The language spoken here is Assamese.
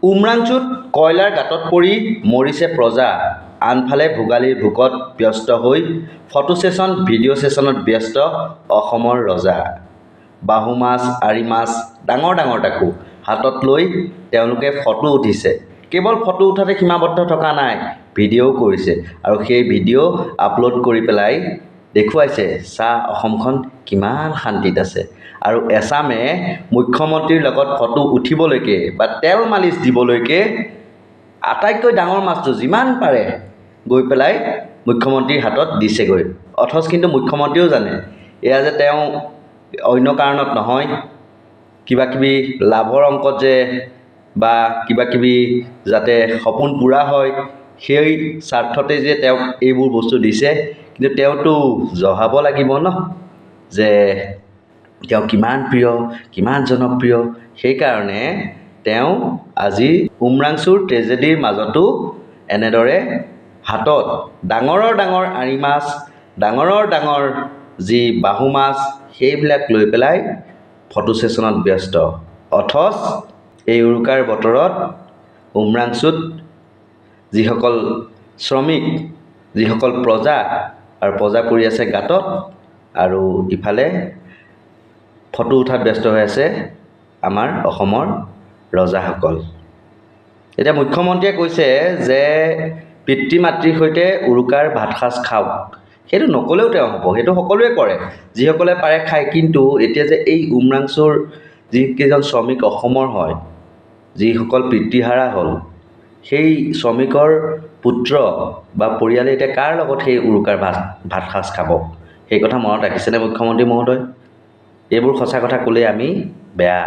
উমৰাংচুত কয়লাৰ গাঁতত পৰি মৰিছে প্ৰজা, আনফালে ভোগালীৰ ভোকত ব্যস্ত হৈ ফটো ছেছন ভিডিঅ' ছেছনত ব্যস্ত অসমৰ ৰজা। বাহু মাছ, আৰি মাছ ডাঙৰ ডাঙৰ তাকো হাতত লৈ তেওঁলোকে ফটো উঠিছে। কেৱল ফটো উঠাতে সীমাবদ্ধ থকা নাই, ভিডিঅ'ও কৰিছে আৰু সেই ভিডিঅ' আপলোড কৰি পেলাই দেখুৱাইছে চা অসমখন কিমান শান্তিত আছে। আৰু এছামে মুখ্যমন্ত্ৰীৰ লগত ফটো উঠিবলৈকে বা তেল মালিচ দিবলৈকে আটাইতকৈ ডাঙৰ মাছটো যিমান পাৰে গৈ পেলাই মুখ্যমন্ত্ৰীৰ হাতত দিছেগৈ। অথচ কিন্তু মুখ্যমন্ত্ৰীয়েও জানে এয়া যে তেওঁ অন্য কাৰণত নহয়, কিবা কিবি লাভৰ অংকত যে বা কিবা কিবি যাতে সপোন পূৰা হয় সেই স্বাৰ্থতে যে তেওঁক এইবোৰ বস্তু দিছে। কিন্তু তেওঁতো জহাব লাগিব ন যে তেওঁ কিমান প্ৰিয়, কিমান জনপ্ৰিয়। সেইকাৰণে তেওঁ আজি উমৰাংচুৰ ট্ৰেজেডিৰ মাজতো এনেদৰে হাতত ডাঙৰ ডাঙৰ আৰি মাছ, ডাঙৰ ডাঙৰ যি বাহু মাছ সেইবিলাক লৈ পেলাই ফটো ছেছনত ব্যস্ত। অথচ এই উৰুকাৰ বতৰত উমৰাংচুত যিসকল শ্ৰমিক, যিসকল প্ৰজা আৰু প্ৰজা পৰি আছে গাঁতত, আৰু ইফালে ফটো উঠাত ব্যস্ত হৈ আছে আমাৰ অসমৰ ৰজাসকল। এতিয়া মুখ্যমন্ত্ৰীয়ে কৈছে যে পিতৃ মাতৃৰ সৈতে উৰুকাৰ ভাত সাজ খাওক। সেইটো নক'লেও তেওঁ হ'ব, সেইটো সকলোৱে কৰে, যিসকলে পাৰে খায়। কিন্তু এতিয়া যে এই উমৰাংচুৰ যিকেইজন শ্ৰমিক অসমৰ হয়, যিসকল পিতৃহাৰা হ'ল, সেই শ্ৰমিকৰ পুত্ৰ বা পৰিয়ালে এতিয়া কাৰ লগত সেই উৰুকাৰ ভাত সাজ খাব, সেই কথা মনত ৰাখিছেনে মুখ্যমন্ত্ৰী মহোদয়? এইবোৰ সঁচা কথা ক'লে আমি বেয়া।